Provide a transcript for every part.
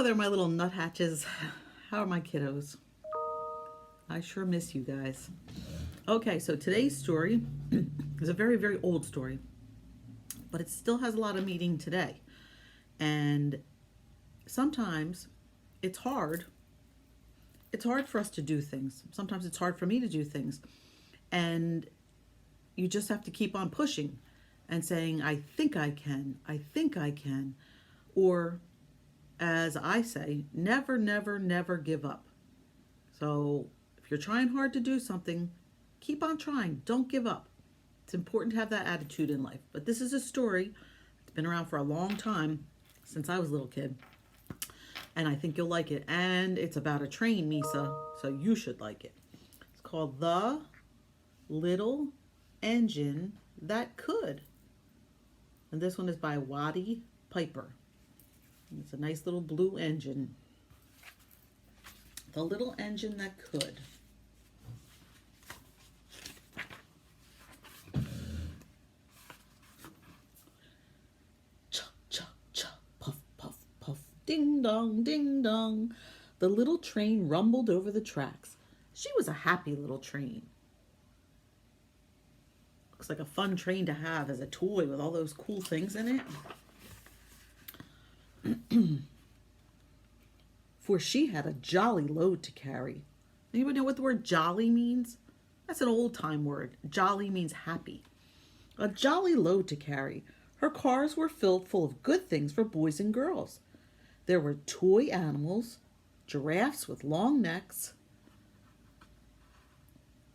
Hello there, my little nuthatches. How are my kiddos? I sure miss you guys. Okay, so today's story is a very, very old story, but it still has a lot of meaning today. And sometimes it's hard. It's hard for us to do things. Sometimes it's hard for me to do things. And you just have to keep on pushing and saying, I think I can. I think I can. Or, as I say, never, never, never give up. So if you're trying hard to do something, keep on trying. Don't give up. It's important to have that attitude in life. But this is a story that's been around for a long time, since I was a little kid. And I think you'll like it. And it's about a train, Misa, so you should like it. It's called The Little Engine That Could. And this one is by Watty Piper. It's a nice little blue engine. The Little Engine That Could. Chuck, chuck, chuck, puff, puff, puff, ding dong, ding dong. The little train rumbled over the tracks. She was a happy little train. Looks like a fun train to have as a toy with all those cool things in it. For she had a jolly load to carry. Anybody know what the word jolly means? That's an old-time word. Jolly means happy. A jolly load to carry. Her cars were filled full of good things for boys and girls. There were toy animals, giraffes with long necks,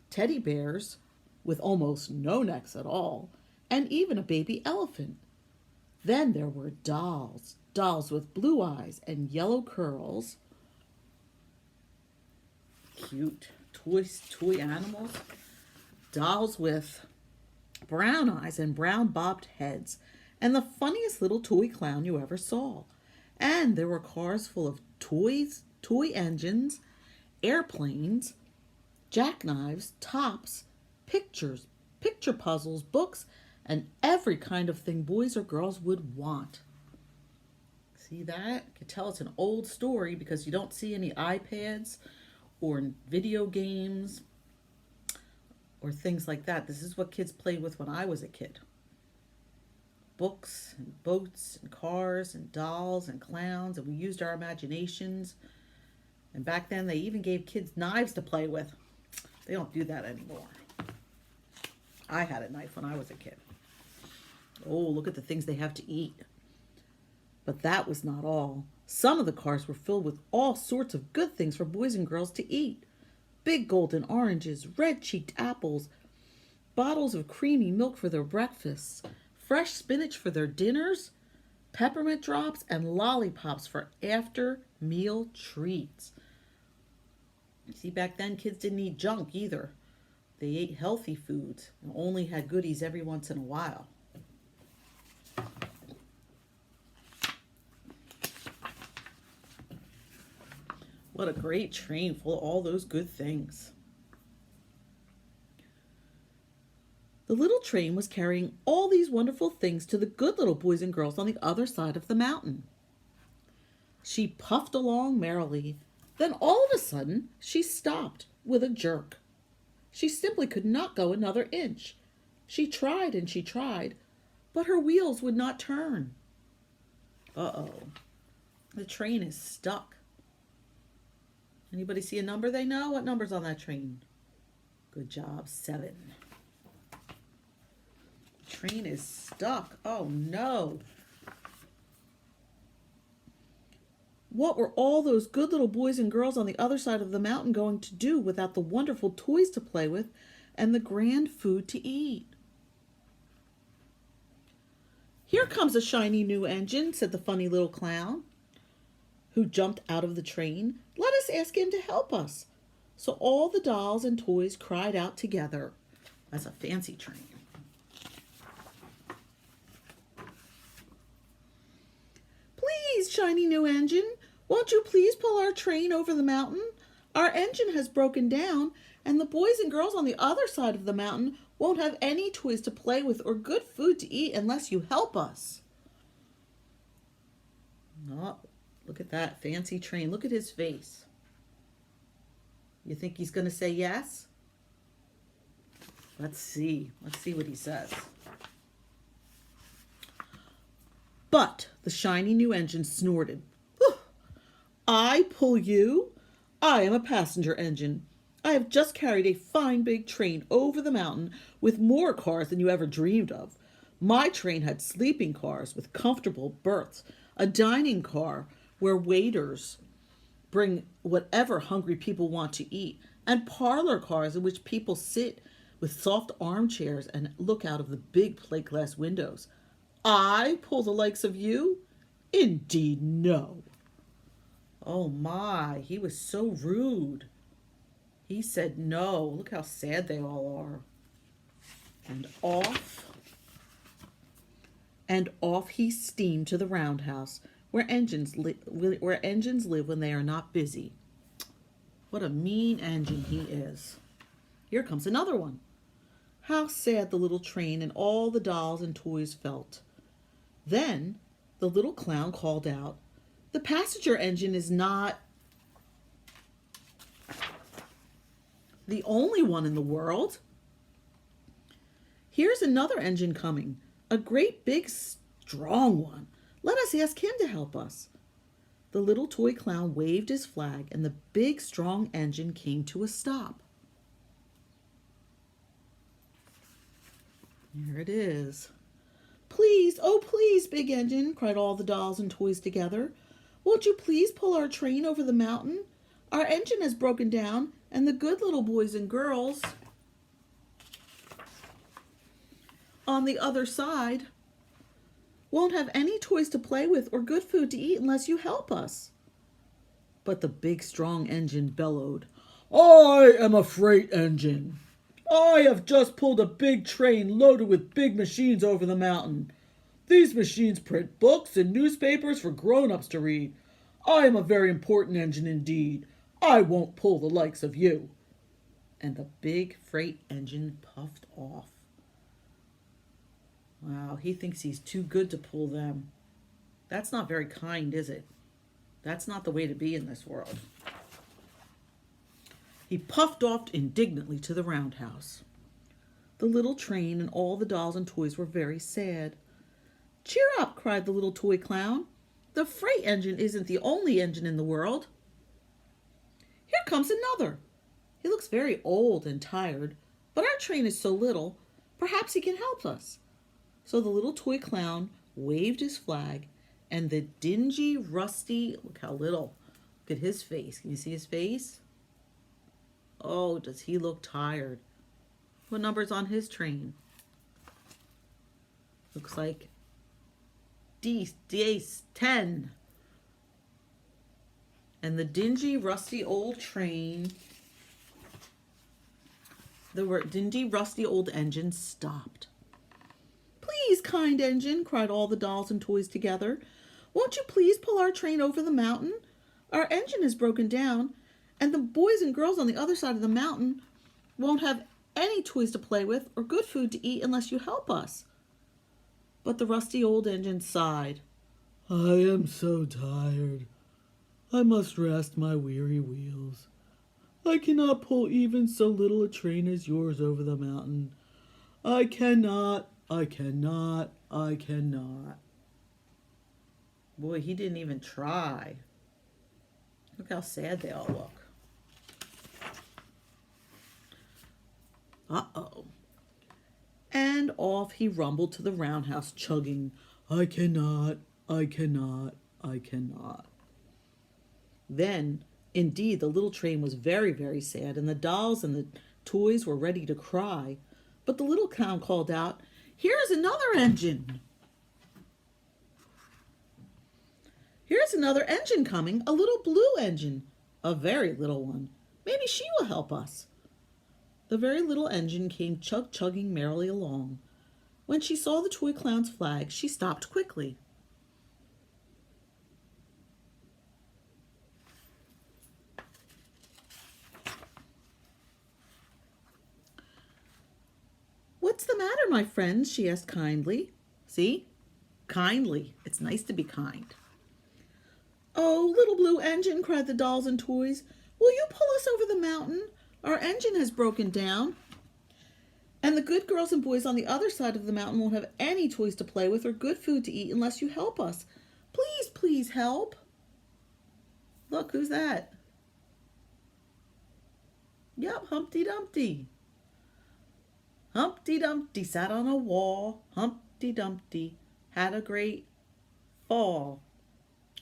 teddy bears with almost no necks at all, and even a baby elephant. Then there were dolls, dolls with blue eyes and yellow curls. Cute toy animals. Dolls with brown eyes and brown bobbed heads, and the funniest little toy clown you ever saw. And there were cars full of toys, toy engines, airplanes, jackknives, tops, pictures, picture puzzles, books, and every kind of thing boys or girls would want. See that? You can tell it's an old story because you don't see any iPads or video games or things like that. This is what kids played with when I was a kid. Books and boats and cars and dolls and clowns, and we used our imaginations. And back then they even gave kids knives to play with. They don't do that anymore. I had a knife when I was a kid. Oh, look at the things they have to eat. But that was not all. Some of the cars were filled with all sorts of good things for boys and girls to eat. Big golden oranges, red-cheeked apples, bottles of creamy milk for their breakfasts, fresh spinach for their dinners, peppermint drops, and lollipops for after-meal treats. You see, back then kids didn't eat junk either. They ate healthy foods and only had goodies every once in a while. What a great train full of all those good things. The little train was carrying all these wonderful things to the good little boys and girls on the other side of the mountain. She puffed along merrily. Then all of a sudden, she stopped with a jerk. She simply could not go another inch. She tried and she tried, but her wheels would not turn. Uh-oh. The train is stuck. Anybody see a number they know? What number's on that train? Good job, 7. The train is stuck. Oh no. What were all those good little boys and girls on the other side of the mountain going to do without the wonderful toys to play with and the grand food to eat? Here comes a shiny new engine, said the funny little clown, who jumped out of the train. Let us ask him to help us. So all the dolls and toys cried out together. That's a fancy train. Please, shiny new engine, won't you please pull our train over the mountain? Our engine has broken down, and the boys and girls on the other side of the mountain won't have any toys to play with or good food to eat unless you help us. No, Look at that fancy train. Look at his face. You think he's going to say yes? Let's see. Let's see what he says. But the shiny new engine snorted. I pull you? I am a passenger engine. I have just carried a fine big train over the mountain with more cars than you ever dreamed of. My train had sleeping cars with comfortable berths, a dining car where waiters bring whatever hungry people want to eat, and parlor cars in which people sit with soft armchairs and look out of the big plate glass windows. I pull the likes of you? Indeed, no. Oh my, he was so rude. He said no. Look how sad they all are. And off he steamed to the roundhouse where engines live when they are not busy. What a mean engine he is. Here comes another one. How sad the little train and all the dolls and toys felt. Then the little clown called out, the passenger engine is not the only one in the world. Here's another engine coming, a great big strong one. Let us ask him to help us. The little toy clown waved his flag and the big strong engine came to a stop. Here it is. Please, oh please, big engine, cried all the dolls and toys together. Won't you please pull our train over the mountain? Our engine has broken down and the good little boys and girls on the other side won't have any toys to play with or good food to eat unless you help us. But the big strong engine bellowed, I am a freight engine. I have just pulled a big train loaded with big machines over the mountain. These machines print books and newspapers for grown-ups to read. I am a very important engine indeed. I won't pull the likes of you. And the big freight engine puffed off. Wow, he thinks he's too good to pull them. That's not very kind, is it? That's not the way to be in this world. He puffed off indignantly to the roundhouse. The little train and all the dolls and toys were very sad. Cheer up, cried the little toy clown. The freight engine isn't the only engine in the world. Here comes another. He looks very old and tired, but our train is so little, perhaps he can help us. So the little toy clown waved his flag, and the dingy, rusty, look how little, look at his face. Can you see his face? Oh, does he look tired? What number's on his train? Looks like D10. And the dingy, rusty old train, the dingy, rusty old engine stopped. Please, kind engine, cried all the dolls and toys together. Won't you please pull our train over the mountain? Our engine is broken down, and the boys and girls on the other side of the mountain won't have any toys to play with or good food to eat unless you help us. But the rusty old engine sighed. I am so tired. I must rest my weary wheels. I cannot pull even so little a train as yours over the mountain. I cannot. Boy, he didn't even try. Look how sad they all look. Uh-oh. And off he rumbled to the roundhouse, chugging, I cannot. Then, indeed, the little train was very, very sad, and the dolls and the toys were ready to cry. But the little clown called out, Here's another engine. Here's another engine coming, a little blue engine, a very little one. Maybe she will help us. The very little engine came chugging merrily along. When she saw the toy clown's flag, she stopped quickly. What's the matter, my friends? She asked kindly. See? Kindly. It's nice to be kind. Oh, little blue engine," cried the dolls and toys. "Will you pull us over the mountain? Our engine has broken down. And the good girls and boys on the other side of the mountain won't have any toys to play with or good food to eat unless you help us. Please, please help." Look, who's that? Yep, Humpty Dumpty. Humpty Dumpty sat on a wall. Humpty Dumpty had a great fall.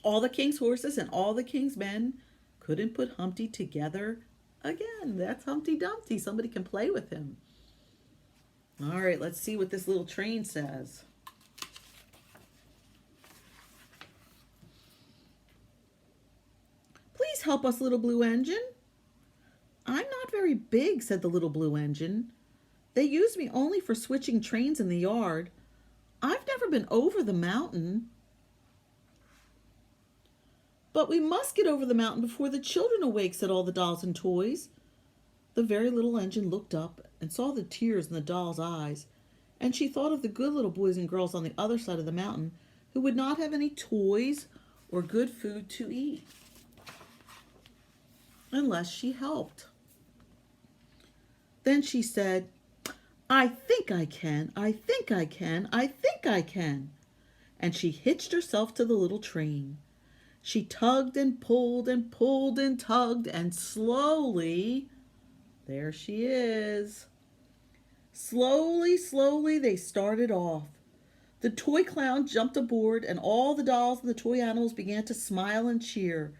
All the king's horses and all the king's men couldn't put Humpty together again. That's Humpty Dumpty. Somebody can play with him. All right, let's see what this little train says. "Please help us, little blue engine." "I'm not very big," said the little blue engine. "They use me only for switching trains in the yard. I've never been over the mountain." "But we must get over the mountain before the children awake," said all the dolls and toys. The very little engine looked up and saw the tears in the doll's eyes, and she thought of the good little boys and girls on the other side of the mountain who would not have any toys or good food to eat unless she helped. Then she said, "I think I can, I think I can, I think I can." And she hitched herself to the little train. She tugged and pulled and pulled and tugged, and slowly, there she is. Slowly, slowly they started off. The toy clown jumped aboard, and all the dolls and the toy animals began to smile and cheer.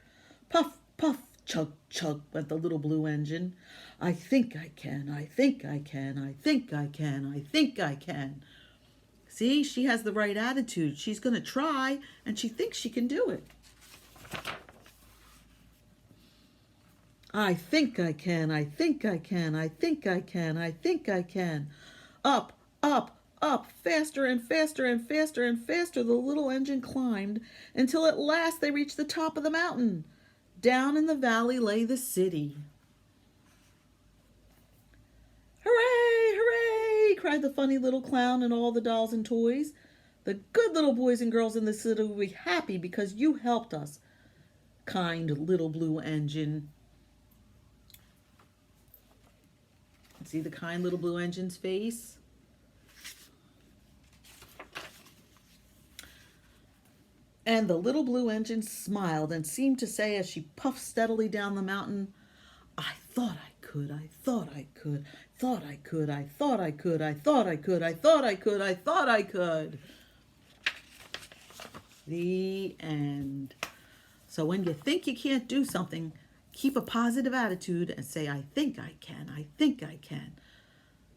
Puff, puff, chug, chug went the little blue engine. "I think I can, I think I can, I think I can, I think I can." See, she has the right attitude. She's going to try, and she thinks she can do it. "I think I can, I think I can, I think I can, I think I can." Up, up, up, faster and faster and faster and faster the little engine climbed until at last they reached the top of the mountain. Down in the valley lay the city. "Hooray, hooray!" cried the funny little clown and all the dolls and toys. "The good little boys and girls in the city will be happy because you helped us, kind little blue engine." See the kind little blue engine's face? And the little blue engine smiled and seemed to say as she puffed steadily down the mountain, "I thought I could, I thought I could, thought I could, I thought I could, I thought I could, I thought I could, I thought I could." The end. So when you think you can't do something, keep a positive attitude and say, "I think I can, I think I can."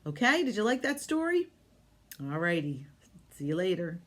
Okay, did you like that story? All righty, see you later.